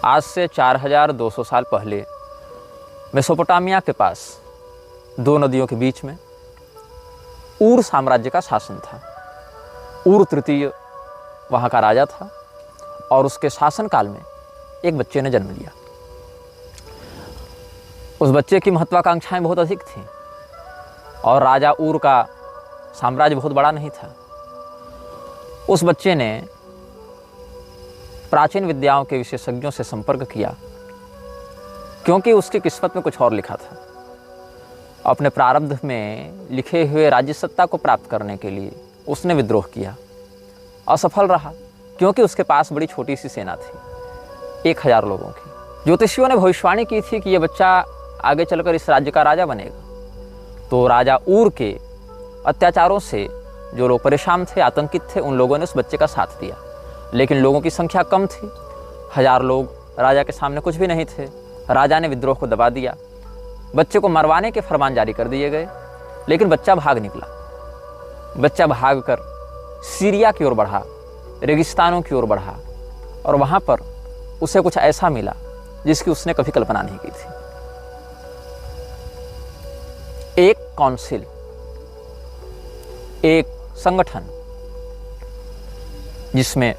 आज से 4200 साल पहले मेसोपोटामिया के पास दो नदियों के बीच में ऊर साम्राज्य का शासन था। ऊर तृतीय वहाँ का राजा था और उसके शासनकाल में एक बच्चे ने जन्म लिया। उस बच्चे की महत्वाकांक्षाएं बहुत अधिक थीं और राजा ऊर का साम्राज्य बहुत बड़ा नहीं था। उस बच्चे ने प्राचीन विद्याओं के विशेषज्ञों से संपर्क किया क्योंकि उसकी किस्मत में कुछ और लिखा था। अपने प्रारब्ध में लिखे हुए राज्य सत्ता को प्राप्त करने के लिए उसने विद्रोह किया। असफल रहा क्योंकि उसके पास बड़ी छोटी सी सेना थी, 1000 लोगों की। ज्योतिषियों ने भविष्यवाणी की थी कि यह बच्चा आगे चलकर इस राज्य का राजा बनेगा। तो राजा ऊर के अत्याचारों से जो लोग परेशान थे, आतंकित थे, उन लोगों ने उस बच्चे का साथ दिया। लेकिन लोगों की संख्या कम थी, 1000 लोग राजा के सामने कुछ भी नहीं थे। राजा ने विद्रोह को दबा दिया, बच्चे को मरवाने के फरमान जारी कर दिए गए। लेकिन बच्चा भाग निकला। बच्चा भागकर सीरिया की ओर बढ़ा, रेगिस्तानों की ओर बढ़ा और वहाँ पर उसे कुछ ऐसा मिला जिसकी उसने कभी कल्पना नहीं की थी। एक काउंसिल, एक संगठन जिसमें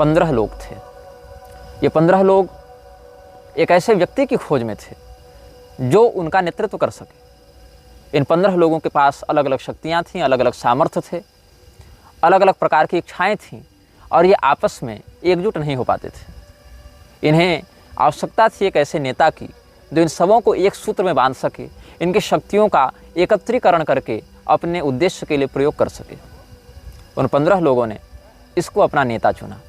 15 लोग थे। ये 15 लोग एक ऐसे व्यक्ति की खोज में थे जो उनका नेतृत्व कर सके। इन 15 लोगों के पास अलग अलग शक्तियाँ थीं, अलग अलग सामर्थ्य थे, अलग अलग प्रकार की इच्छाएं थीं और ये आपस में एकजुट नहीं हो पाते थे। इन्हें आवश्यकता थी एक ऐसे नेता की जो इन सबों को एक सूत्र में बांध सके, इनकी शक्तियों का एकत्रीकरण करके अपने उद्देश्य के लिए प्रयोग कर सके। उन 15 लोगों ने इसको अपना नेता चुना,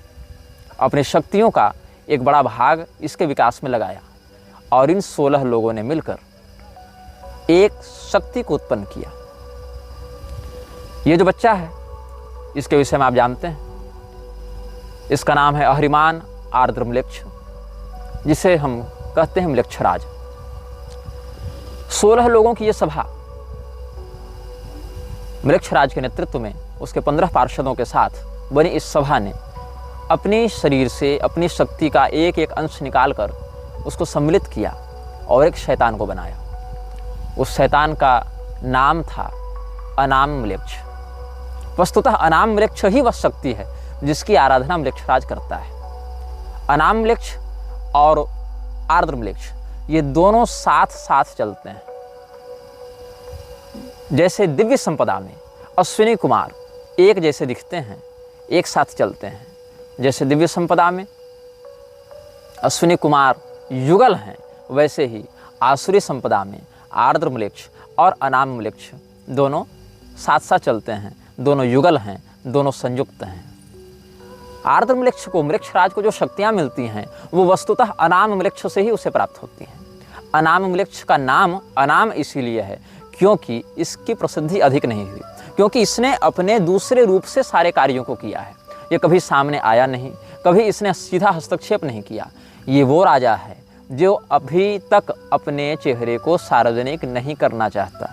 अपनी शक्तियों का एक बड़ा भाग इसके विकास में लगाया और इन 16 लोगों ने मिलकर एक शक्ति को उत्पन्न किया। ये जो बच्चा है इसके विषय में आप जानते हैं, इसका नाम है अहरिमान आर्द्र म्लेच्छ, जिसे हम कहते हैं म्लेच्छराज। 16 लोगों की यह सभा म्लेच्छराज के नेतृत्व में उसके 15 पार्षदों के साथ बनी इस सभा ने अपने शरीर से अपनी शक्ति का एक एक अंश निकालकर उसको सम्मिलित किया और एक शैतान को बनाया। उस शैतान का नाम था अनाम म्लेच्छ। वस्तुतः अनाम म्लेच्छ ही वह शक्ति है जिसकी आराधना म्लेच्छराज करता है। अनाम म्लेच्छ और आर्द्र म्लेच्छ ये दोनों साथ साथ चलते हैं। जैसे दिव्य संपदा में अश्विनी कुमार एक जैसे दिखते हैं, एक साथ चलते हैं, जैसे दिव्य संपदा में अश्विनी कुमार युगल हैं, वैसे ही आसुरी संपदा में आर्द्र म्लेच्छ और अनाम म्लेच्छ दोनों साथ साथ चलते हैं, दोनों युगल हैं, दोनों संयुक्त हैं। आर्द्र म्लेच्छ को, म्लेच्छराज को जो शक्तियाँ मिलती हैं वो वस्तुतः अनाम म्लेच्छ से ही उसे प्राप्त होती हैं। अनाम म्लेच्छ का नाम अनाम इसीलिए है क्योंकि इसकी प्रसिद्धि अधिक नहीं हुई, क्योंकि इसने अपने दूसरे रूप से सारे कार्यों को किया है। ये कभी सामने आया नहीं, कभी इसने सीधा हस्तक्षेप नहीं किया। ये वो राजा है जो अभी तक अपने चेहरे को सार्वजनिक नहीं करना चाहता।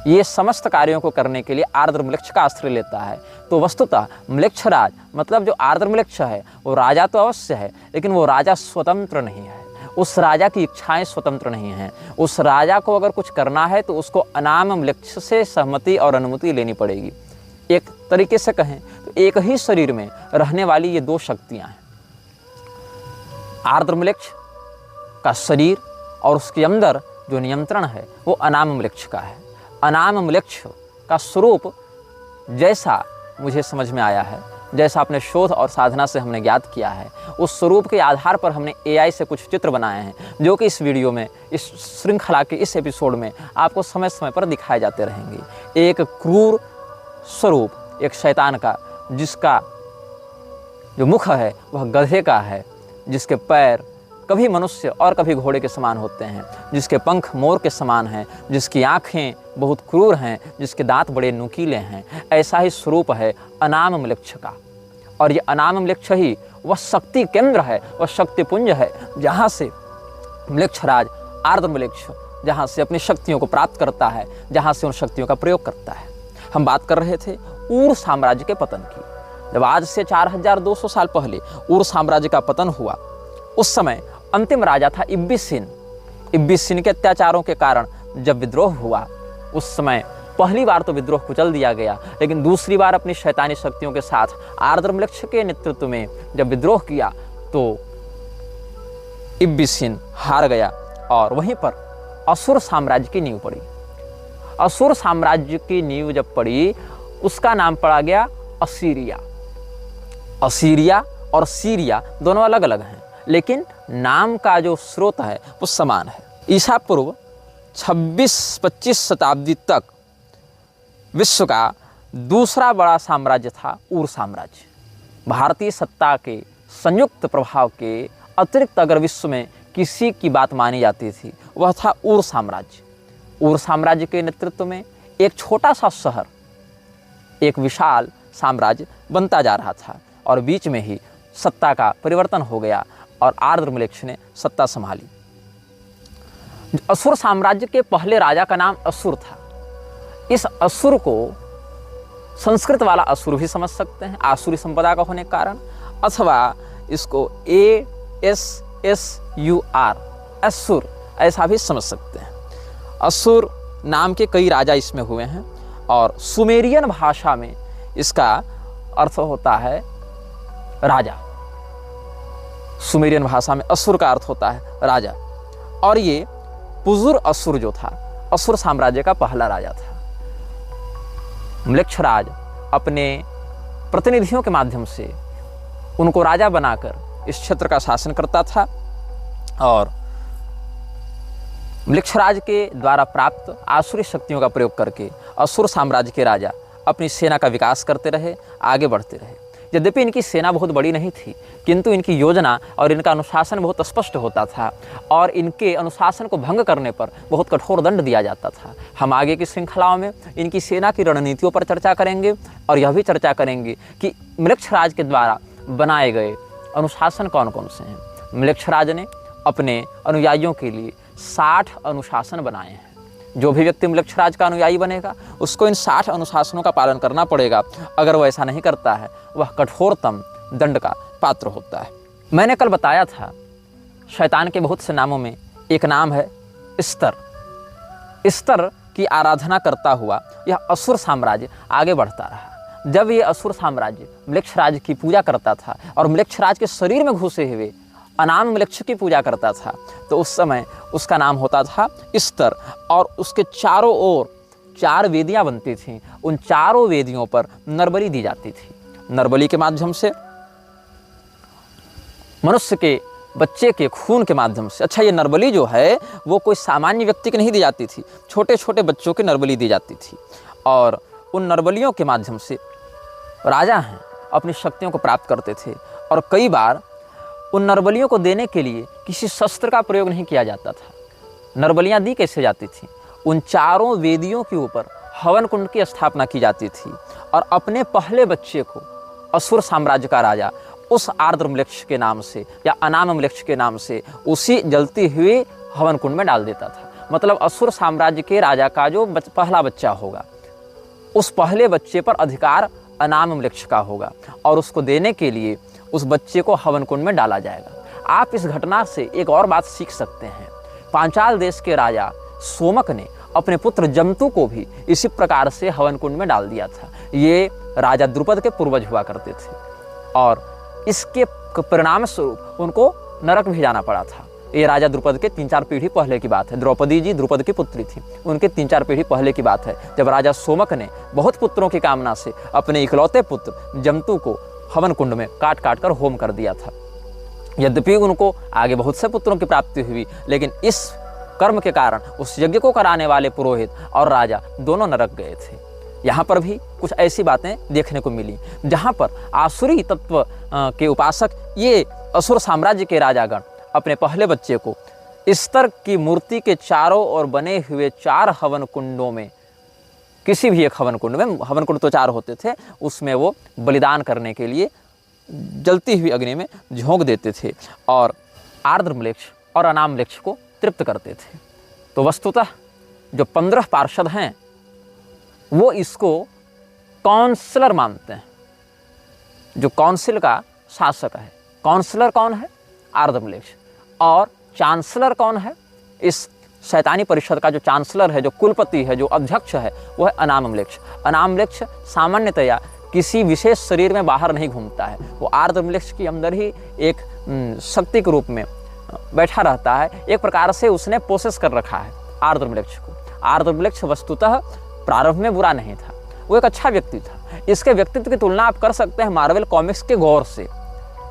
ये समस्त कार्यों को करने के लिए आर्द्र म्लेच्छ का आश्रय लेता है। तो वस्तुतः म्लेच्छराज मतलब जो आर्द्र म्लेच्छ है वो राजा तो अवश्य है, लेकिन वो राजा स्वतंत्र नहीं है। उस राजा की इच्छाएं स्वतंत्र नहीं हैं। उस राजा को अगर कुछ करना है तो उसको अनाम म्लेच्छ से सहमति और अनुमति लेनी पड़ेगी। एक तरीके से कहें तो एक ही शरीर में रहने वाली ये दो शक्तियां हैं। आर्द्र म्लेच्छ का शरीर और उसके अंदर जो नियंत्रण है वो अनाम म्लेच्छ का है। अनाम म्लेच्छ का स्वरूप जैसा मुझे समझ में आया है, जैसा अपने शोध और साधना से हमने ज्ञात किया है, उस स्वरूप के आधार पर हमने AI से कुछ चित्र बनाए हैं जो कि इस वीडियो में, इस श्रृंखला के इस एपिसोड में आपको समय समय पर दिखाए जाते रहेंगे। एक क्रूर स्वरूप एक शैतान का, जिसका जो मुख है वह गधे का है, जिसके पैर कभी मनुष्य और कभी घोड़े के समान होते हैं, जिसके पंख मोर के समान हैं, जिसकी आँखें बहुत क्रूर हैं, जिसके दांत बड़े नुकीले हैं। ऐसा ही स्वरूप है अनाम म्लेच्छ का। और ये अनाम म्लेच्छ ही वह शक्ति केंद्र है, वह शक्तिपुंज है जहाँ से म्लेच्छराज आर्द्र म्लेच्छ जहाँ से अपनी शक्तियों को प्राप्त करता है, जहाँ से उन शक्तियों का प्रयोग करता है। हम बात कर रहे थे ऊर साम्राज्य के पतन की। जब आज से 4200 साल पहले ऊर साम्राज्य का पतन हुआ, उस समय अंतिम राजा था इब्बिसिन। इब्बिसिन के अत्याचारों के कारण जब विद्रोह हुआ, उस समय पहली बार तो विद्रोह कुचल दिया गया, लेकिन दूसरी बार अपनी शैतानी शक्तियों के साथ आर्द्रम्लेक्ष के नेतृत्व में जब विद्रोह किया तो इब्बिसिन हार गया और वहीं पर असुर साम्राज्य की नींव पड़ी। असुर साम्राज्य की नींव जब पड़ी, उसका नाम पड़ा गया असीरिया। असीरिया और सीरिया दोनों अलग अलग हैं, लेकिन नाम का जो स्रोत है वो समान है। ईसा पूर्व 26-25 शताब्दी तक विश्व का दूसरा बड़ा साम्राज्य था ऊर साम्राज्य। भारतीय सत्ता के संयुक्त प्रभाव के अतिरिक्त अगर विश्व में किसी की बात मानी जाती थी, वह था ऊर साम्राज्य। ऊर साम्राज्य के नेतृत्व में एक छोटा सा शहर एक विशाल साम्राज्य बनता जा रहा था और बीच में ही सत्ता का परिवर्तन हो गया और आर्द्रम्लेक्ष ने सत्ता संभाली। असुर साम्राज्य के पहले राजा का नाम असुर था। इस असुर को संस्कृत वाला असुर भी समझ सकते हैं, आसुरी संपदा का होने के कारण, अथवा इसको ASSUR असुर ऐसा भी समझ सकते हैं। असुर नाम के कई राजा इसमें हुए हैं और सुमेरियन भाषा में इसका अर्थ होता है राजा। सुमेरियन भाषा में असुर का अर्थ होता है राजा। और ये पुजुर असुर जो था, असुर साम्राज्य का पहला राजा था। म्लेच्छराज अपने प्रतिनिधियों के माध्यम से उनको राजा बनाकर इस क्षेत्र का शासन करता था और म्लेच्छराज के द्वारा प्राप्त आसुरी शक्तियों का प्रयोग करके असुर साम्राज्य के राजा अपनी सेना का विकास करते रहे, आगे बढ़ते रहे। यद्यपि इनकी सेना बहुत बड़ी नहीं थी, किंतु इनकी योजना और इनका अनुशासन बहुत स्पष्ट होता था और इनके अनुशासन को भंग करने पर बहुत कठोर दंड दिया जाता था। हम आगे की श्रृंखलाओं में इनकी सेना की रणनीतियों पर चर्चा करेंगे और यह भी चर्चा करेंगे कि म्लेच्छराज के द्वारा बनाए गए अनुशासन कौन कौन से हैं। म्लेच्छराज ने अपने अनुयायियों के लिए 60 अनुशासन बनाए हैं। जो भी व्यक्ति म्लेच्छराज का अनुयायी बनेगा उसको इन 60 अनुशासनों का पालन करना पड़ेगा। अगर वह ऐसा नहीं करता है, वह कठोरतम दंड का पात्र होता है। मैंने कल बताया था शैतान के बहुत से नामों में एक नाम है स्तर। स्तर की आराधना करता हुआ यह असुर साम्राज्य आगे बढ़ता रहा। जब ये असुर साम्राज्य म्लेच्छराज की पूजा करता था और म्लेच्छराज के शरीर में घुसे हुए अनाम म्लेच्छ की पूजा करता था, तो उस समय उसका नाम होता था स्तर और उसके चारों ओर 4 वेदियां बनती थीं। उन चारों वेदियों पर नरबलि दी जाती थी। नरबलि के माध्यम से मनुष्य के बच्चे के खून के माध्यम से, अच्छा ये नरबलि जो है वो कोई सामान्य व्यक्ति की नहीं दी जाती थी, छोटे छोटे बच्चों की नरबलि दी जाती थी और उन नरबलियों के माध्यम से राजा हैं अपनी शक्तियों को प्राप्त करते थे। और कई बार उन नरबलियों को देने के लिए किसी शस्त्र का प्रयोग नहीं किया जाता था। नरबलियाँ दी कैसे जाती थी? उन चारों वेदियों के ऊपर हवन कुंड की स्थापना की जाती थी और अपने पहले बच्चे को असुर साम्राज्य का राजा उस आर्द्रम्लेच्छ के नाम से या अनाम म्लेच्छ के नाम से उसी जलती हुई हवन कुंड में डाल देता था। मतलब असुर साम्राज्य के राजा का जो पहला बच्चा होगा, उस पहले बच्चे पर अधिकार अनाम म्लेच्छ का होगा और उसको देने के लिए उस बच्चे को हवन कुंड में डाला जाएगा। आप इस घटना से एक और बात सीख सकते हैं। पांचाल देश के राजा सोमक ने अपने पुत्र जमतु को भी इसी प्रकार से हवन कुंड में डाल दिया था। ये राजा द्रुपद के पूर्वज हुआ करते थे और इसके परिणाम स्वरूप उनको नरक भी जाना पड़ा था। ये राजा द्रुपद के 3-4 पीढ़ी पहले की बात है। द्रौपदी जी द्रुपद की पुत्री थी, उनके 3-4 पीढ़ी पहले की बात है, जब राजा सोमक ने बहुत पुत्रों की कामना से अपने इकलौते पुत्र जमतु को हवन कुंड में काट काट कर होम कर दिया था। यद्यपि उनको आगे बहुत से पुत्रों की प्राप्ति हुई, लेकिन इस कर्म के कारण उस यज्ञ को कराने वाले पुरोहित और राजा दोनों नरक गए थे। यहाँ पर भी कुछ ऐसी बातें देखने को मिली जहाँ पर आसुरी तत्व के उपासक ये असुर साम्राज्य के राजागण अपने पहले बच्चे को स्तर की मूर्ति के चारों ओर बने हुए 4 हवन कुंडों में, किसी भी एक हवन कुंड में, हवन कुंड तो 4 होते थे, उसमें वो बलिदान करने के लिए जलती हुई अग्नि में झोंक देते थे और आर्द्रम्लेच्छ और अनाम म्लेच्छ को तृप्त करते थे। तो वस्तुतः जो 15 पार्षद हैं वो इसको काउंसलर मानते हैं, जो काउंसिल का शासक है। काउंसलर कौन है? आर्द्रम्लेच्छ। और चांसलर कौन है? इस शैतानी परिषद का जो चांसलर है, जो कुलपति है, जो अध्यक्ष है, वो है अनामम्लेक्ष। अनामम्लेक्ष सामान्यतया किसी विशेष शरीर में बाहर नहीं घूमता है, वो आर्द्रम्लेक्ष के अंदर ही एक शक्ति के रूप में बैठा रहता है। एक प्रकार से उसने पोसेस कर रखा है आर्द्रम्लेक्ष को। आर्द्रम्लेक्ष वस्तुतः प्रारंभ में बुरा नहीं था, वो एक अच्छा व्यक्ति था। इसके व्यक्तित्व की तुलना आप कर सकते हैं मार्वल कॉमिक्स के गौर से,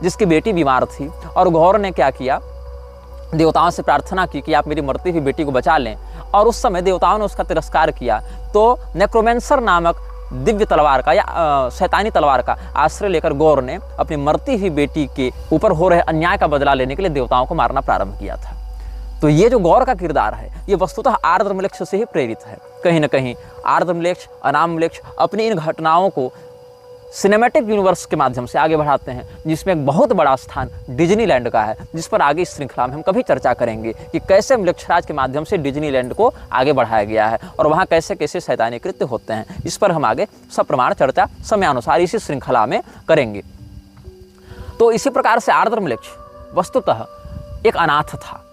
जिसकी बेटी बीमार थी और गौर ने क्या किया, देवताओं से प्रार्थना की कि आप मेरी मरती हुई बेटी को बचा लें, और उस समय देवताओं ने उसका तिरस्कार किया। तो नेक्रोमेंसर नामक दिव्य तलवार का या शैतानी तलवार का आश्रय लेकर गौर ने अपनी मरती हुई बेटी के ऊपर हो रहे अन्याय का बदला लेने के लिए देवताओं को मारना प्रारंभ किया था। तो ये जो गौर का किरदार है, ये वस्तुतः आर्द्रम्लेक्ष से ही प्रेरित है। कहीं ना कहीं आर्द्रम्लेक्ष, अनामम्लेक्ष अपनी इन घटनाओं को सिनेमैटिक यूनिवर्स के माध्यम से आगे बढ़ाते हैं, जिसमें एक बहुत बड़ा स्थान डिज्नीलैंड का है, जिस पर आगे इस श्रृंखला में हम कभी चर्चा करेंगे कि कैसे म्लेच्छराज के माध्यम से डिज्नीलैंड को आगे बढ़ाया गया है और वहाँ कैसे कैसे शैतानी कृत्य होते हैं। इस पर हम आगे सप्रमाण चर्चा समयानुसार इसी श्रृंखला में करेंगे। तो इसी प्रकार से आर्द्रम्लेक्ष वस्तुतः एक अनाथ था,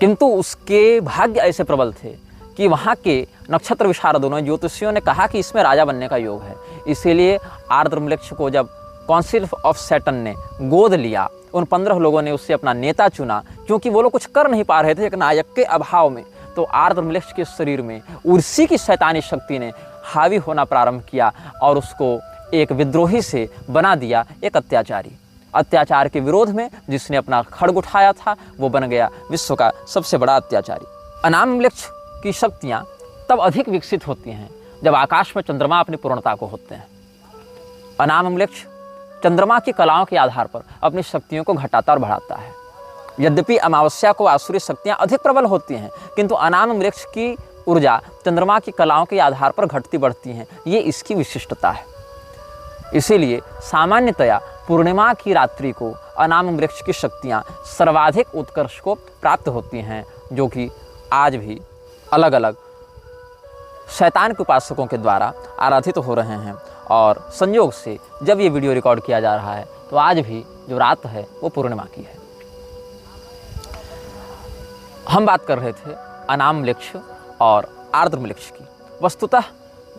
किंतु उसके भाग्य ऐसे प्रबल थे कि वहाँ के नक्षत्र विशारदों ने, ज्योतिषियों ने कहा कि इसमें राजा बनने का योग है। इसीलिए आर्द्रम्लेक्ष को जब काउंसिल ऑफ सैटर्न ने गोद लिया, उन 15 लोगों ने उससे अपना नेता चुना, क्योंकि वो लोग कुछ कर नहीं पा रहे थे एक नायक के अभाव में। तो आर्द्रम्लेक्ष के शरीर में उर्सी की शैतानी शक्ति ने हावी होना प्रारंभ किया और उसको एक विद्रोही से बना दिया, एक अत्याचारी। अत्याचार के विरोध में जिसने अपना खड्ग उठाया था, वो बन गया विश्व का सबसे बड़ा अत्याचारी। अनामम्लेक्ष की शक्तियाँ तब अधिक विकसित होती हैं जब आकाश में चंद्रमा अपनी पूर्णता को होते हैं। अनामम्लेक्ष चंद्रमा की कलाओं के आधार पर अपनी शक्तियों को घटाता और बढ़ाता है। यद्यपि अमावस्या को आसुरी शक्तियाँ अधिक प्रबल होती हैं, किंतु अनामम्लेक्ष की ऊर्जा चंद्रमा की कलाओं के आधार पर घटती बढ़ती हैं, ये इसकी विशिष्टता है। इसीलिए सामान्यतया पूर्णिमा की रात्रि को अनामम्लेक्ष की शक्तियाँ सर्वाधिक उत्कर्ष को प्राप्त होती हैं, जो कि आज भी अलग अलग शैतान के उपासकों के द्वारा आराधित हो रहे हैं। और संयोग से जब ये वीडियो रिकॉर्ड किया जा रहा है तो आज भी जो रात है वो पूर्णिमा की है। हम बात कर रहे थे अनामम्लेक्ष और आर्द्रम्लेक्ष की। वस्तुतः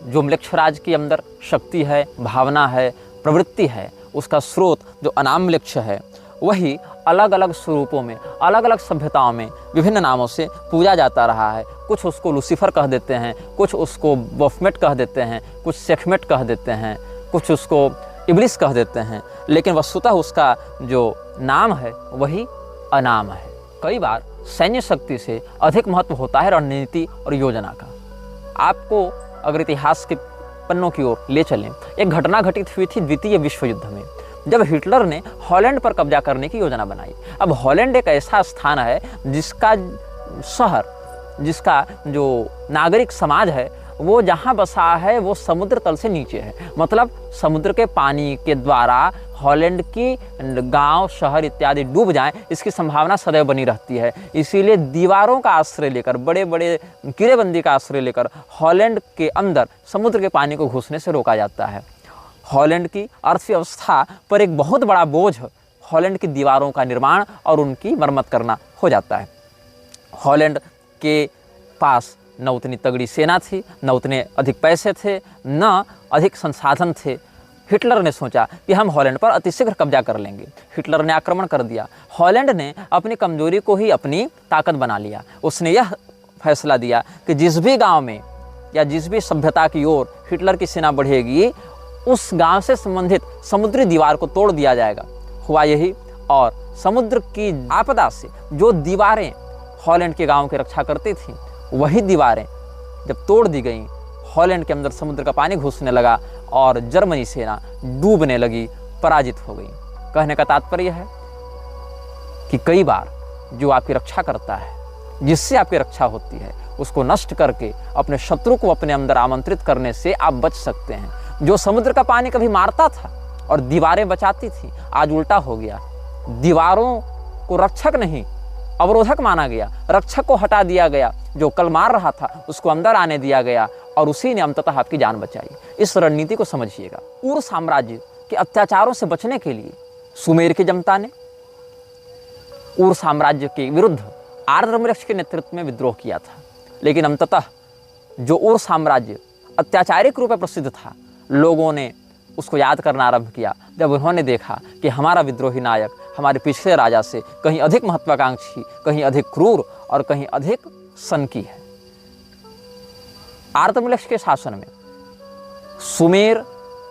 जो म्लेच्छराज के अंदर शक्ति है, भावना है, प्रवृत्ति है, उसका स्रोत जो अनामम्लेक्ष है, वही अलग अलग स्वरूपों में, अलग अलग सभ्यताओं में विभिन्न नामों से पूजा जाता रहा है। कुछ उसको लूसीफर कह देते हैं, कुछ उसको बफमेट कह देते हैं, कुछ सेखमेट कह देते हैं, कुछ उसको इब्लिस कह देते हैं, लेकिन वस्तुतः उसका जो नाम है वही अनाम है। कई बार सैन्य शक्ति से अधिक महत्व होता है रणनीति और योजना का। आपको अगर इतिहास के पन्नों की ओर ले चलें, एक घटना घटित हुई थी द्वितीय विश्व युद्ध में, जब हिटलर ने हॉलैंड पर कब्जा करने की योजना बनाई। अब हॉलैंड एक ऐसा स्थान है जिसका शहर, जिसका जो नागरिक समाज है, वो जहाँ बसा है वो समुद्र तल से नीचे है। मतलब समुद्र के पानी के द्वारा हॉलैंड की गांव, शहर इत्यादि डूब जाएं, इसकी संभावना सदैव बनी रहती है। इसीलिए दीवारों का आश्रय लेकर, बड़े बड़े किलेबंदी का आश्रय लेकर हॉलैंड के अंदर समुद्र के पानी को घुसने से रोका जाता है। हॉलैंड की अर्थव्यवस्था पर एक बहुत बड़ा बोझ हॉलैंड की दीवारों का निर्माण और उनकी मरम्मत करना हो जाता है। हॉलैंड के पास न उतनी तगड़ी सेना थी, न उतने अधिक पैसे थे, न अधिक संसाधन थे। हिटलर ने सोचा कि हम हॉलैंड पर अतिशीघ्र कब्जा कर लेंगे। हिटलर ने आक्रमण कर दिया। हॉलैंड ने अपनी कमजोरी को ही अपनी ताकत बना लिया। उसने यह फैसला दिया कि जिस भी गांव में या जिस भी सभ्यता की ओर हिटलर की सेना बढ़ेगी, उस गांव से संबंधित समुद्री दीवार को तोड़ दिया जाएगा। हुआ यही, और समुद्र की आपदा से जो दीवारें हॉलैंड के गांव की रक्षा करती थीं, वही दीवारें जब तोड़ दी गईं, हॉलैंड के अंदर समुद्र का पानी घुसने लगा और जर्मनी सेना डूबने लगी, पराजित हो गई। कहने का तात्पर्य है कि कई बार जो आपकी रक्षा करता है, जिससे आपकी रक्षा होती है, उसको नष्ट करके अपने शत्रु को अपने अंदर आमंत्रित करने से आप बच सकते हैं। जो समुद्र का पानी कभी मारता था और दीवारें बचाती थी, आज उल्टा हो गया। दीवारों को रक्षक नहीं, अवरोधक माना गया, रक्षक को हटा दिया गया। जो कल मार रहा था उसको अंदर आने दिया गया और उसी ने अंततः आपकी जान बचाई। इस रणनीति को समझिएगा। उर साम्राज्य के अत्याचारों से बचने के लिए सुमेर की जनता ने उर साम्राज्य के विरुद्ध आर्द्रमृक्ष के नेतृत्व में विद्रोह किया था। लेकिन अंततः जो उर साम्राज्य अत्याचारिक रूप में प्रसिद्ध था, लोगों ने उसको याद करना आरंभ किया जब उन्होंने देखा कि हमारा विद्रोही नायक हमारे पिछले राजा से कहीं अधिक महत्वाकांक्षी, कहीं अधिक क्रूर और कहीं अधिक सनकी है। आर्द्रमृक्ष के शासन में सुमेर,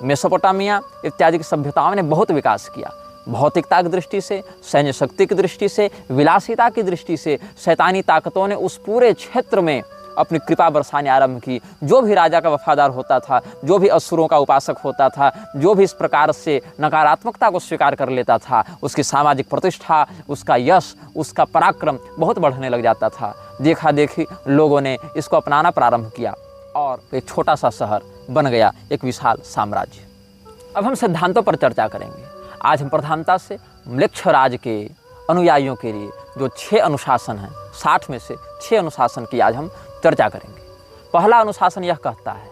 मेसोपोटामिया इत्यादि की सभ्यताओं ने बहुत विकास किया। भौतिकता की दृष्टि से, सैन्य शक्ति की दृष्टि से, विलासिता की दृष्टि से शैतानी ताकतों ने उस पूरे क्षेत्र में अपनी कृपा बरसाने आरंभ की। जो भी राजा का वफादार होता था, जो भी असुरों का उपासक होता था, जो भी इस प्रकार से नकारात्मकता को स्वीकार कर लेता था, उसकी सामाजिक प्रतिष्ठा, उसका यश, उसका पराक्रम बहुत बढ़ने लग जाता था। देखा देखी लोगों ने इसको अपनाना प्रारंभ किया और एक छोटा सा शहर बन गया एक विशाल साम्राज्य। अब हम सिद्धांतों पर चर्चा करेंगे। आज हम प्रधानता से म्लेच्छराज के अनुयायियों के लिए जो 6 अनुशासन हैं, 60 में से 6 अनुशासन की आज हम चर्चा करेंगे। पहला अनुशासन यह कहता है,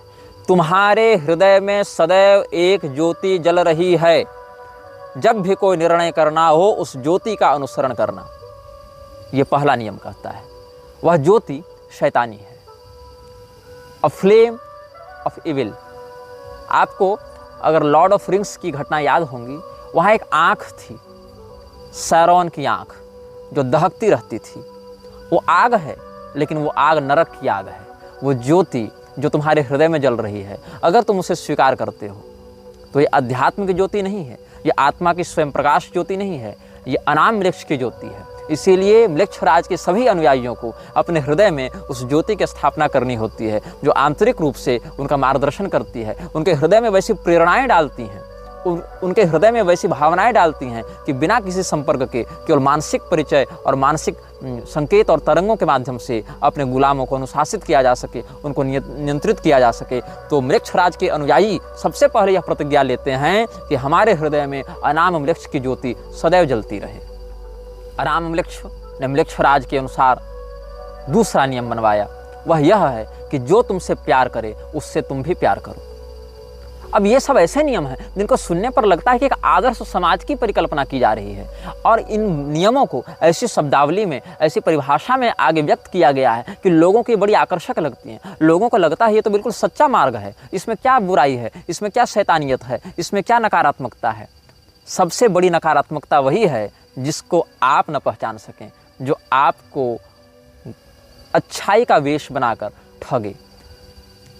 तुम्हारे हृदय में सदैव एक ज्योति जल रही है। जब भी कोई निर्णय करना हो उस ज्योति का अनुसरण करना। यह पहला नियम कहता है। वह ज्योति शैतानी है, अ फ्लेम ऑफ इविल। आपको अगर लॉर्ड ऑफ रिंग्स की घटना याद होंगी, वहाँ एक आँख थी, सैरोन की आँख, जो दहकती रहती थी। वो आग है, लेकिन वो आग नरक की आग है। वो ज्योति जो तुम्हारे हृदय में जल रही है, अगर तुम उसे स्वीकार करते हो तो ये अध्यात्म की ज्योति नहीं है, ये आत्मा की स्वयं प्रकाश ज्योति नहीं है, ये अनाम वृक्ष की ज्योति है। इसीलिए म्लेच्छराज के सभी अनुयायियों को अपने हृदय में उस ज्योति की स्थापना करनी होती है, जो आंतरिक रूप से उनका मार्गदर्शन करती है, उनके हृदय में वैसी प्रेरणाएं डालती हैं, उनके हृदय में वैसी भावनाएं डालती हैं कि बिना किसी संपर्क के केवल मानसिक परिचय और मानसिक संकेत और तरंगों के माध्यम से अपने गुलामों को अनुशासित किया जा सके, उनको नियंत्रित किया जा सके। तो म्लेच्छराज के अनुयायी सबसे पहले यह प्रतिज्ञा लेते हैं कि हमारे हृदय में अनाम वृक्ष की ज्योति सदैव जलती रहे। अनाम वृक्ष ने म्लेच्छराज के अनुसार दूसरा नियम बनवाया। वह यह है कि जो तुमसे प्यार करे उससे तुम भी प्यार करो। अब ये सब ऐसे नियम हैं जिनको सुनने पर लगता है कि एक आदर्श समाज की परिकल्पना की जा रही है, और इन नियमों को ऐसी शब्दावली में, ऐसी परिभाषा में आगे व्यक्त किया गया है कि लोगों को बड़ी आकर्षक लगती हैं। लोगों को लगता है ये तो बिल्कुल सच्चा मार्ग है, इसमें क्या बुराई है, इसमें क्या शैतानियत है, इसमें क्या नकारात्मकता है। सबसे बड़ी नकारात्मकता वही है जिसको आप न पहचान सकें, जो आपको अच्छाई का वेश बनाकर ठगे।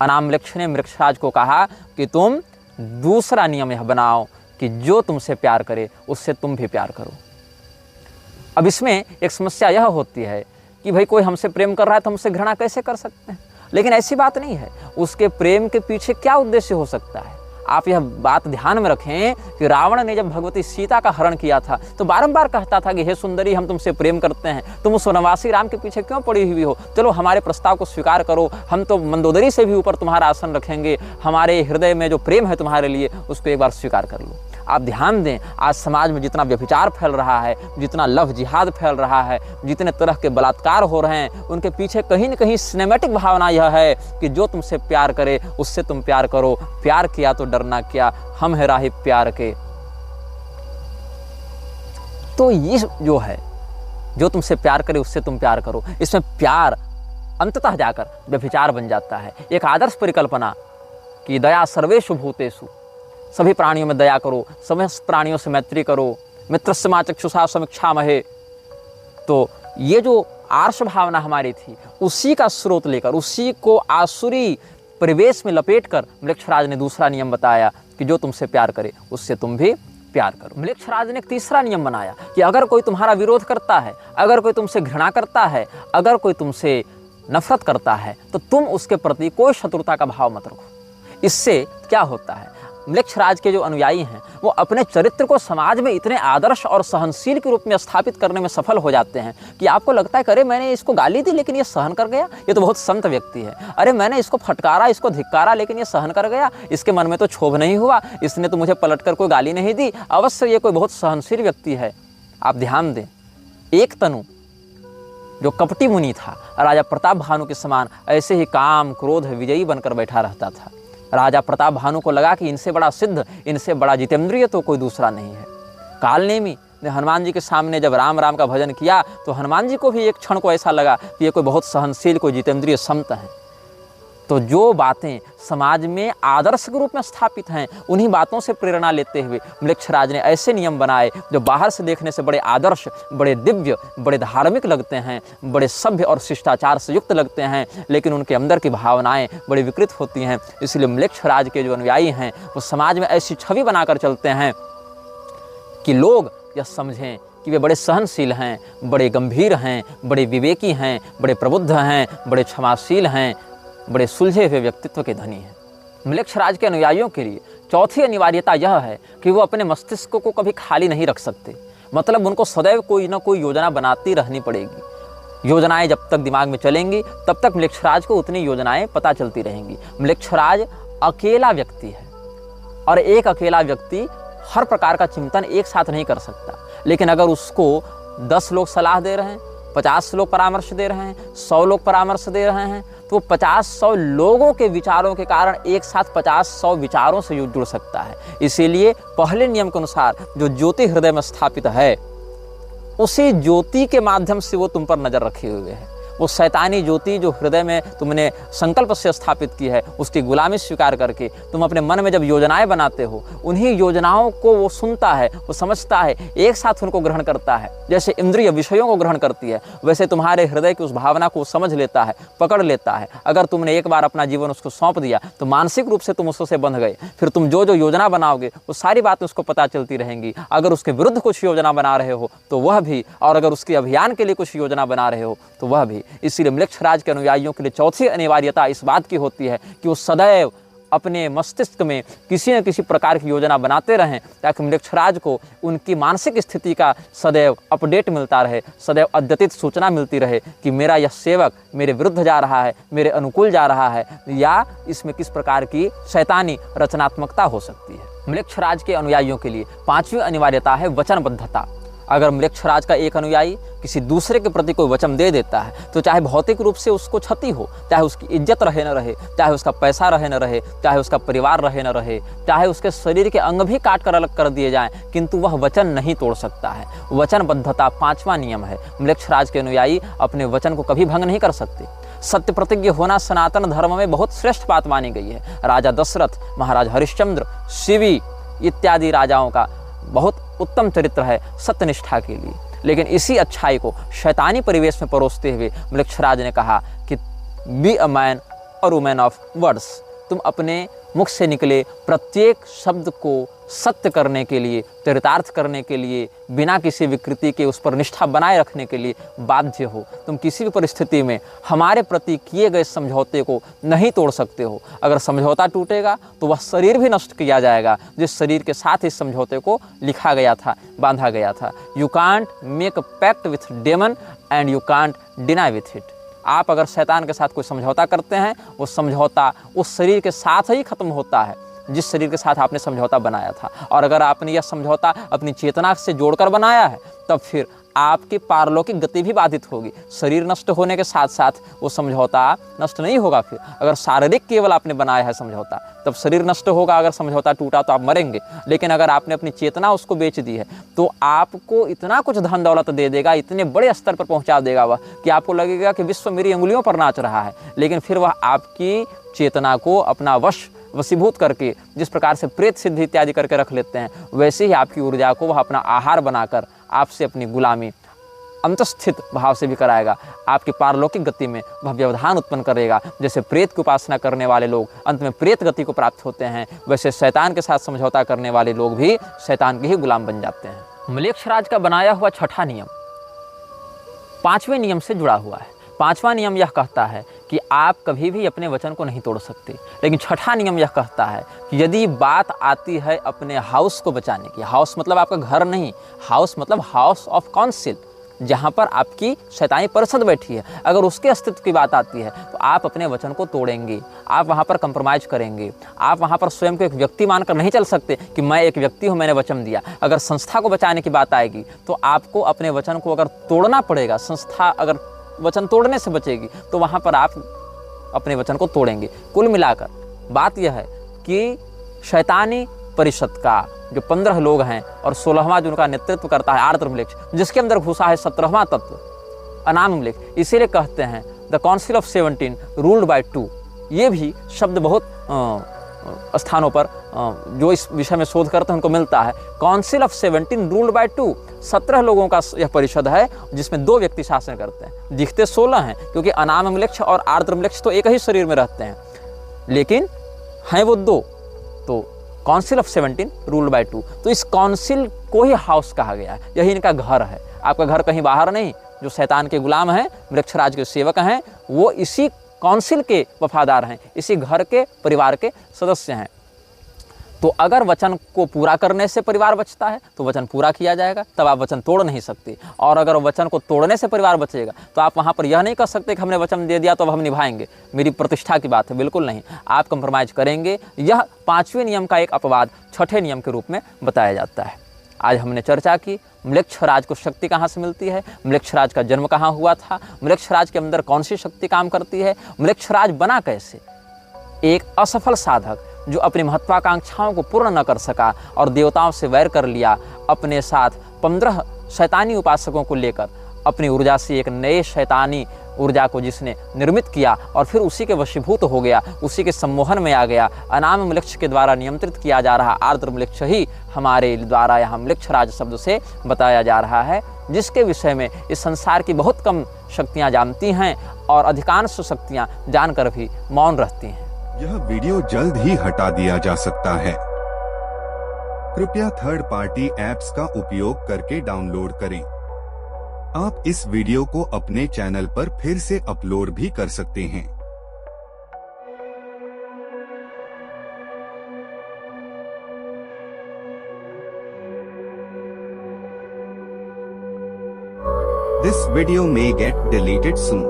अनाम वृक्ष ने म्लेच्छराज को कहा कि तुम दूसरा नियम यह बनाओ कि जो तुमसे प्यार करे उससे तुम भी प्यार करो। अब इसमें एक समस्या यह होती है कि भाई कोई हमसे प्रेम कर रहा है तो हमसे घृणा कैसे कर सकते हैं, लेकिन ऐसी बात नहीं है। उसके प्रेम के पीछे क्या उद्देश्य हो सकता है। आप यह बात ध्यान में रखें कि रावण ने जब भगवती सीता का हरण किया था तो बारंबार कहता था कि हे सुंदरी, हम तुमसे प्रेम करते हैं, तुम उस वनवासी राम के पीछे क्यों पड़ी हुई हो, चलो हमारे प्रस्ताव को स्वीकार करो, हम तो मंदोदरी से भी ऊपर तुम्हारा आसन रखेंगे, हमारे हृदय में जो प्रेम है तुम्हारे लिए उसको एक बार स्वीकार कर लो। आप ध्यान दें, आज समाज में जितना व्यभिचार फैल रहा है, जितना लव जिहाद फैल रहा है, जितने तरह के बलात्कार हो रहे हैं, उनके पीछे कहीं न कहीं सिनेमैटिक भावना यह है कि जो तुमसे प्यार करे उससे तुम प्यार करो, प्यार किया तो डरना क्या, हम है राही प्यार के। तो ये जो है, जो तुमसे प्यार करे उससे तुम प्यार करो, इसमें प्यार अंततः जाकर व्यभिचार बन जाता है। एक आदर्श परिकल्पना कि दया सर्वेषु भूतेषु, सभी प्राणियों में दया करो, समस्त प्राणियों से मैत्री करो, मित्रस्य मा चक्षुषा समीक्षामहे। तो ये जो आर्ष भावना हमारी थी, उसी का स्रोत लेकर, उसी को आसुरी परिवेश में लपेटकर म्लेच्छराज ने दूसरा नियम बताया कि जो तुमसे प्यार करे उससे तुम भी प्यार करो। म्लेच्छराज ने एक तीसरा नियम बनाया कि अगर कोई तुम्हारा विरोध करता है, अगर कोई तुमसे घृणा करता है, अगर कोई तुमसे नफरत करता है, तो तुम उसके प्रति कोई शत्रुता का भाव मत रखो। इससे क्या होता है, म्लेच्छराज के जो अनुयायी हैं वो अपने चरित्र को समाज में इतने आदर्श और सहनशील के रूप में स्थापित करने में सफल हो जाते हैं कि आपको लगता है कि अरे मैंने इसको गाली दी लेकिन ये सहन कर गया, ये तो बहुत संत व्यक्ति है। अरे मैंने इसको फटकारा, इसको धिक्कारा, लेकिन ये सहन कर गया, इसके मन में तो क्षोभ नहीं हुआ, इसने तो मुझे पलटकर कोई गाली नहीं दी, अवश्य ये कोई बहुत सहनशील व्यक्ति है। आप ध्यान दें, एक तनु जो कपटी मुनि था, राजा प्रताप भानु के समान ऐसे ही काम क्रोध विजयी बनकर बैठा रहता था। राजा प्रताप भानु को लगा कि इनसे बड़ा सिद्ध, इनसे बड़ा जितेंद्रिय तो कोई दूसरा नहीं है। कालनेमी हनुमान जी के सामने जब राम राम का भजन किया तो हनुमान जी को भी एक क्षण को ऐसा लगा कि ये कोई बहुत सहनशील, कोई जितेंद्रिय संत है। तो जो बातें समाज में आदर्श के रूप में स्थापित हैं, उन्हीं बातों से प्रेरणा लेते हुए म्लेच्छराज ने ऐसे नियम बनाए जो बाहर से देखने से बड़े आदर्श, बड़े दिव्य, बड़े धार्मिक लगते हैं, बड़े सभ्य और शिष्टाचार से युक्त लगते हैं, लेकिन उनके अंदर की भावनाएं बड़ी विकृत होती हैं। इसलिए म्लेच्छराज के जो अनुयायी हैं वो समाज में ऐसी छवि बनाकर चलते हैं कि लोग यह समझें कि वे बड़े सहनशील हैं, बड़े गंभीर हैं, बड़े विवेकी हैं, बड़े प्रबुद्ध हैं, बड़े क्षमाशील हैं, बड़े सुलझे हुए व्यक्तित्व के धनी हैं। म्लेच्छराज के अनुयायियों के लिए चौथी अनिवार्यता यह है कि वो अपने मस्तिष्क को कभी खाली नहीं रख सकते। मतलब उनको सदैव कोई ना कोई योजना बनाती रहनी पड़ेगी। योजनाएं जब तक दिमाग में चलेंगी तब तक म्लेच्छराज को उतनी योजनाएं पता चलती रहेंगी। म्लेच्छराज अकेला व्यक्ति है और एक अकेला व्यक्ति हर प्रकार का चिंतन एक साथ नहीं कर सकता। लेकिन अगर उसको 10 लोग सलाह दे रहे हैं, 50 लोग परामर्श दे रहे हैं, 100 लोग परामर्श दे रहे हैं, तो 50-100 लोगों के विचारों के कारण एक साथ 50-100 विचारों से जुड़ सकता है। इसीलिए पहले नियम के अनुसार जो ज्योति हृदय में स्थापित है, उसी ज्योति के माध्यम से वो तुम पर नजर रखे हुए है। वो शैतानी ज्योति जो हृदय में तुमने संकल्प से स्थापित की है, उसकी गुलामी स्वीकार करके तुम अपने मन में जब योजनाएं बनाते हो, उन्हीं योजनाओं को वो सुनता है, वो समझता है, एक साथ उनको ग्रहण करता है। जैसे इंद्रिय विषयों को ग्रहण करती है, वैसे तुम्हारे हृदय की उस भावना को समझ लेता है, पकड़ लेता है। अगर तुमने एक बार अपना जीवन उसको सौंप दिया तो मानसिक रूप से तुम उससे बंध गए। फिर तुम जो जो योजना बनाओगे वो सारी बातें उसको पता चलती रहेंगी। अगर उसके विरुद्ध कुछ योजना बना रहे हो तो वह भी, और अगर उसके अभियान के लिए कुछ योजना बना रहे हो तो वह भी। इसीलिए म्लेच्छराज के अनुयायियों के लिए चौथी अनिवार्यता इस बात की होती है कि वो सदैव अपने मस्तिष्क में किसी न किसी प्रकार की योजना बनाते रहें, ताकि म्लेच्छराज को उनकी मानसिक स्थिति का सदैव अपडेट मिलता रहे, सदैव अद्यतित सूचना मिलती रहे कि मेरा यह सेवक मेरे विरुद्ध जा रहा है, मेरे अनुकूल जा रहा है, या इसमें किस प्रकार की शैतानी रचनात्मकता हो सकती है। म्लेच्छराज के अनुयायियों के लिए पांचवी अनिवार्यता है वचनबद्धता। अगर म्लेच्छराज का एक अनुयायी किसी दूसरे के प्रति कोई वचन दे देता है तो चाहे भौतिक रूप से उसको क्षति हो, चाहे उसकी इज्जत रहे न रहे, चाहे उसका पैसा रहे न रहे, चाहे उसका परिवार रहे न रहे, चाहे उसके शरीर के अंग भी काट कर अलग कर दिए जाएं, किंतु वह वचन नहीं तोड़ सकता है। वचनबद्धता पांचवा नियम है। म्लेच्छराज के अनुयायी अपने वचन को कभी भंग नहीं कर सकते। सत्य प्रतिज्ञ होना सनातन धर्म में बहुत श्रेष्ठ बात मानी गई है। राजा दशरथ, महाराज हरिश्चंद्र, शिवी इत्यादि राजाओं का बहुत उत्तम चरित्र है सत्यनिष्ठा के लिए। लेकिन इसी अच्छाई को शैतानी परिवेश में परोसते हुए म्लेच्छराज ने कहा कि बी अ मैन और वुमेन ऑफ वर्ड्स। तुम अपने मुख से निकले प्रत्येक शब्द को सत्य करने के लिए, चरितार्थ करने के लिए, बिना किसी विकृति के उस पर निष्ठा बनाए रखने के लिए बाध्य हो। तुम किसी भी परिस्थिति में हमारे प्रति किए गए समझौते को नहीं तोड़ सकते हो। अगर समझौता टूटेगा तो वह शरीर भी नष्ट किया जाएगा जिस शरीर के साथ इस समझौते को लिखा गया था, बांधा गया था। You can't make a pact with demon and you can't deny with it. आप अगर शैतान के साथ कोई समझौता करते हैं, वो समझौता उस शरीर के साथ ही खत्म होता है जिस शरीर के साथ आपने समझौता बनाया था। और अगर आपने यह समझौता अपनी चेतना से जोड़कर बनाया है, तब फिर आपकी पारलौकिक गति भी बाधित होगी। शरीर नष्ट होने के साथ साथ वो समझौता नष्ट नहीं होगा। फिर अगर शारीरिक केवल आपने बनाया है समझौता, तब शरीर नष्ट होगा। अगर समझौता टूटा तो आप मरेंगे। लेकिन अगर आपने अपनी चेतना उसको बेच दी है तो आपको इतना कुछ धन दौलत दे देगा, इतने बड़े स्तर पर पहुंचा देगा वह, कि आपको लगेगा कि विश्व मेरी उंगलियों पर नाच रहा है। लेकिन फिर वह आपकी चेतना को अपना वशीभूत करके, जिस प्रकार से प्रेत सिद्धि इत्यादि करके रख लेते हैं, वैसे ही आपकी ऊर्जा को वह अपना आहार बनाकर आपसे अपनी गुलामी अंतस्थित भाव से भी कराएगा। आपकी पारलौकिक गति में वह व्यवधान उत्पन्न करेगा। जैसे प्रेत की उपासना करने वाले लोग अंत में प्रेत गति को प्राप्त होते हैं, वैसे शैतान के साथ समझौता करने वाले लोग भी शैतान के ही गुलाम बन जाते हैं। म्लेच्छराज का बनाया हुआ छठा नियम पांचवें नियम से जुड़ा हुआ है। पांचवा नियम यह कहता है कि आप कभी भी अपने वचन को नहीं तोड़ सकते। लेकिन छठा नियम यह कहता है कि यदि बात आती है अपने हाउस को बचाने की, हाउस मतलब आपका घर नहीं, हाउस मतलब हाउस ऑफ काउंसिल, जहाँ पर आपकी शैतानी परिषद बैठी है, अगर उसके अस्तित्व की बात आती है तो आप अपने वचन को तोड़ेंगे। आप वहाँ पर कंप्रोमाइज़ करेंगे। आप वहाँ पर स्वयं को एक व्यक्ति मानकर नहीं चल सकते कि मैं एक व्यक्ति हूँ, मैंने वचन दिया। अगर संस्था को बचाने की बात आएगी तो आपको अपने वचन को अगर तोड़ना पड़ेगा। संस्था अगर वचन तोड़ने से बचेगी तो वहाँ पर आप अपने वचन को तोड़ेंगे। कुल मिलाकर बात यह है कि शैतानी परिषद का जो 15 लोग हैं और 16वां जो उनका नेतृत्व करता है आर्द्रमलेक्ष, जिसके अंदर घुसा है 17वां तत्व अनाममलेक्ष, इसीलिए कहते हैं the council of 17 ruled by 2। ये भी शब्द बहुत स्थानों पर जो इस विषय में शोध करते हैं उनको मिलता है। काउंसिल ऑफ 17 रूल्ड बाय 2, 17 लोगों का यह परिषद है जिसमें 2 व्यक्ति शासन करते हैं। दिखते 16 हैं क्योंकि अनाममलेक्ष और आर्द्रमलेक्ष तो एक ही शरीर में रहते हैं, लेकिन हैं वो 2। तो काउंसिल ऑफ 17 रूल्ड बाय 2, तो इस काउंसिल को ही हाउस कहा गया है। यही इनका घर है। आपका घर कहीं बाहर नहीं। जो शैतान के गुलाम हैं, मृक्षराज के सेवक हैं, वो इसी काउंसिल के वफादार हैं, इसी घर के परिवार के सदस्य हैं। तो अगर वचन को पूरा करने से परिवार बचता है तो वचन पूरा किया जाएगा, तब आप वचन तोड़ नहीं सकते। और अगर वचन को तोड़ने से परिवार बचेगा तो आप वहाँ पर यह नहीं कर सकते कि हमने वचन दे दिया तो अब हम निभाएंगे, मेरी प्रतिष्ठा की बात है। बिल्कुल नहीं, आप कंप्रोमाइज़ करेंगे। यह 5वें नियम का एक अपवाद 6ठे नियम के रूप में बताया जाता है। आज हमने चर्चा की मृक्षराज को शक्ति कहाँ से मिलती है, मृक्षराज का जन्म कहाँ हुआ था, मृक्षराज के अंदर कौन सी शक्ति काम करती है, मृक्षराज बना कैसे। एक असफल साधक जो अपनी महत्वाकांक्षाओं को पूर्ण न कर सका और देवताओं से वैर कर लिया, अपने साथ 15 शैतानी उपासकों को लेकर अपनी ऊर्जा से एक नए शैतानी ऊर्जा को जिसने निर्मित किया और फिर उसी के वशीभूत हो गया, उसी के सम्मोहन में आ गया। अनाममलेक्ष के द्वारा नियंत्रित किया जा रहा आर्द्रमलेक्ष ही हमारे द्वारा यहाँ मृक्षराज शब्द से बताया जा रहा है, जिसके विषय में इस संसार की बहुत कम शक्तियाँ जानती हैं और अधिकांश शक्तियाँ जानकर भी मौन रहती हैं। यह वीडियो जल्द ही हटा दिया जा सकता है। कृपया थर्ड पार्टी ऐप्स का उपयोग करके डाउनलोड करें। आप इस वीडियो को अपने चैनल पर फिर से अपलोड भी कर सकते हैं। This video may get deleted soon.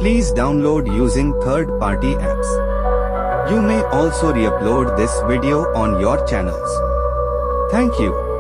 Please download using third-party apps. You may also re-upload this video on your channels. Thank you.